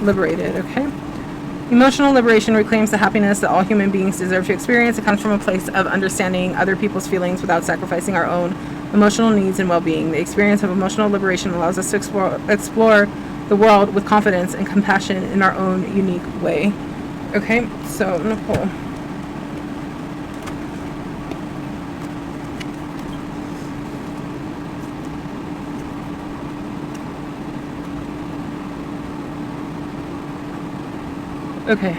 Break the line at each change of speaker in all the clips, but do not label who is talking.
liberated. Okay. Emotional liberation reclaims the happiness that all human beings deserve to experience. It comes from a place of understanding other people's feelings without sacrificing our own emotional needs and well-being. The experience of emotional liberation allows us to explore the world with confidence and compassion in our own unique way. Okay, so I'm going to pull. Okay,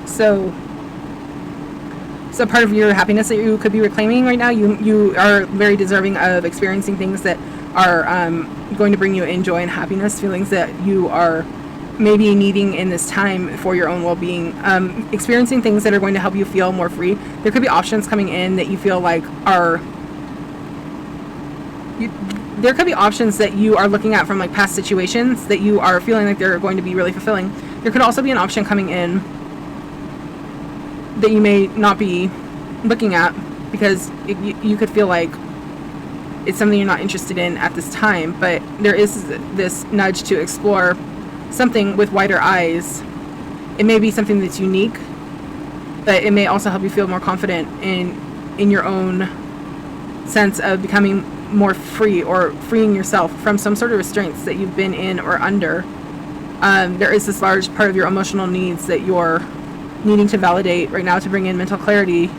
so part of your happiness that you could be reclaiming right now, you are very deserving of experiencing things that are going to bring you in joy and happiness, feelings that you are maybe needing in this time for your own well-being, experiencing things that are going to help you feel more free. There could be options coming in that you feel like there could be options that you are looking at from like past situations that you are feeling like they're going to be really fulfilling. There could also be an option coming in that you may not be looking at because you could feel like it's something you're not interested in at this time, but there is this nudge to explore something with wider eyes. It may be something that's unique, but it may also help you feel more confident in your own sense of becoming more free or freeing yourself from some sort of restraints that you've been in or under. There is this large part of your emotional needs that you're needing to validate right now to bring in mental clarity.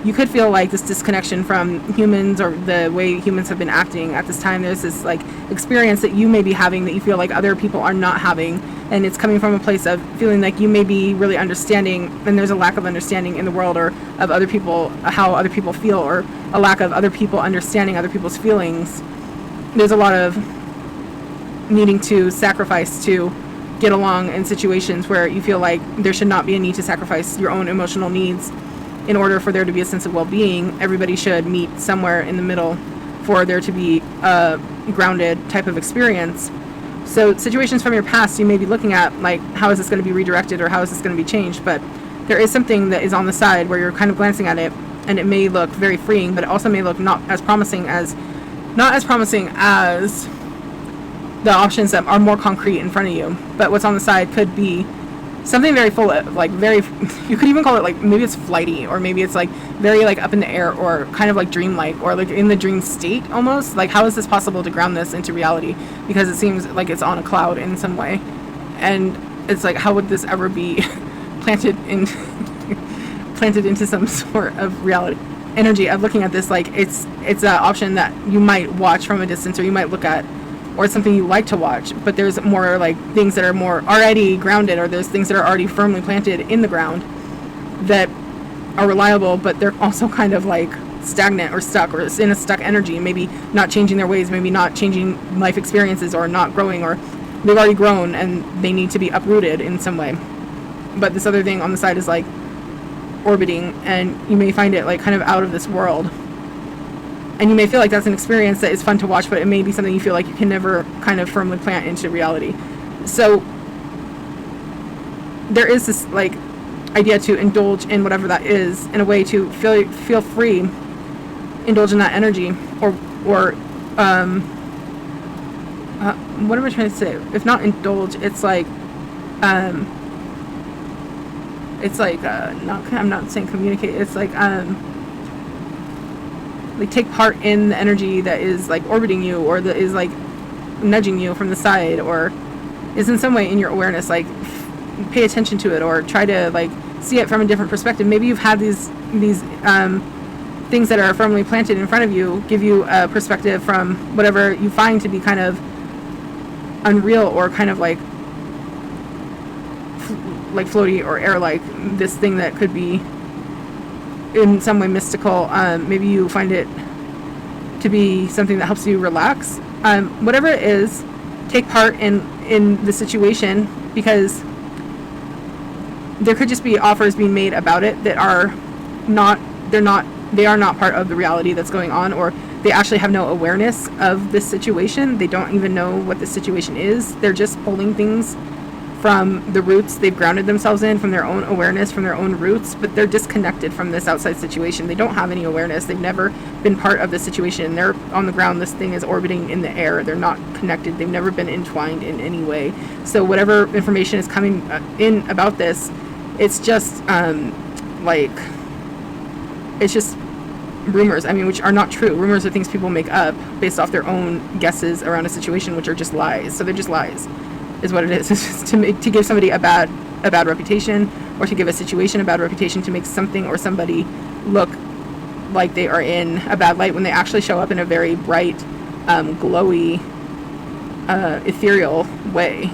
You could feel like this disconnection from humans or the way humans have been acting at this time. There's this like experience that you may be having that you feel like other people are not having, and it's coming from a place of feeling like you may be really understanding and there's a lack of understanding in the world or of other people, how other people feel, or a lack of other people understanding other people's feelings. There's a lot of needing to sacrifice to get along in situations where you feel like there should not be a need to sacrifice your own emotional needs in order for there to be a sense of well-being. Everybody should meet somewhere in the middle for there to be a grounded type of experience. So situations from your past you may be looking at like, how is this going to be redirected or how is this going to be changed? But there is something that is on the side where you're kind of glancing at it and it may look very freeing, but it also may look not as promising as the options that are more concrete in front of you. But what's on the side could be something very full of, like, very, you could even call it, like, maybe it's flighty, or maybe it's, like, very, like, up in the air, or kind of, like, dreamlike, or, like, in the dream state, almost. Like, how is this possible to ground this into reality? Because it seems like it's on a cloud in some way. And it's, like, how would this ever be planted into some sort of reality? Energy of looking at this, like, it's an option that you might watch from a distance, or you might look at, or it's something you like to watch, but there's more like things that are more already grounded, or there's things that are already firmly planted in the ground that are reliable, but they're also kind of like stagnant or stuck, or in a stuck energy, maybe not changing their ways, maybe not changing life experiences, or not growing, or they've already grown and they need to be uprooted in some way. But this other thing on the side is like orbiting, and you may find it like kind of out of this world. And you may feel like that's an experience that is fun to watch, but it may be something you feel like you can never kind of firmly plant into reality. So there is this like idea to indulge in whatever that is in a way to feel free, indulge in that energy, or what am I trying to say? If not indulge, it's like I'm not saying communicate. It's like take part in the energy that is like orbiting you, or that is like nudging you from the side, or is in some way in your awareness. Like pay attention to it, or try to like see it from a different perspective. Maybe you've had these things that are firmly planted in front of you give you a perspective from whatever you find to be kind of unreal, or kind of like floaty or air-like, this thing that could be in some way mystical. Maybe you find it to be something that helps you relax. Whatever it is, take part in the situation, because there could just be offers being made about it that are not part of the reality that's going on, or they actually have no awareness of this situation. They don't even know what the situation is. They're just pulling things from the roots they've grounded themselves in, from their own awareness, from their own roots, but they're disconnected from this outside situation. They don't have any awareness. They've never been part of the situation. They're on the ground. This thing is orbiting in the air. They're not connected. They've never been entwined in any way. So whatever information is coming in about this, it's just it's just rumors, I mean, which are not true. Rumors are things people make up based off their own guesses around a situation, which are just lies. So they're just lies, is what it is. It's just to give somebody a bad reputation, or to give a situation a bad reputation, to make something or somebody look like they are in a bad light when they actually show up in a very bright, glowy, ethereal way.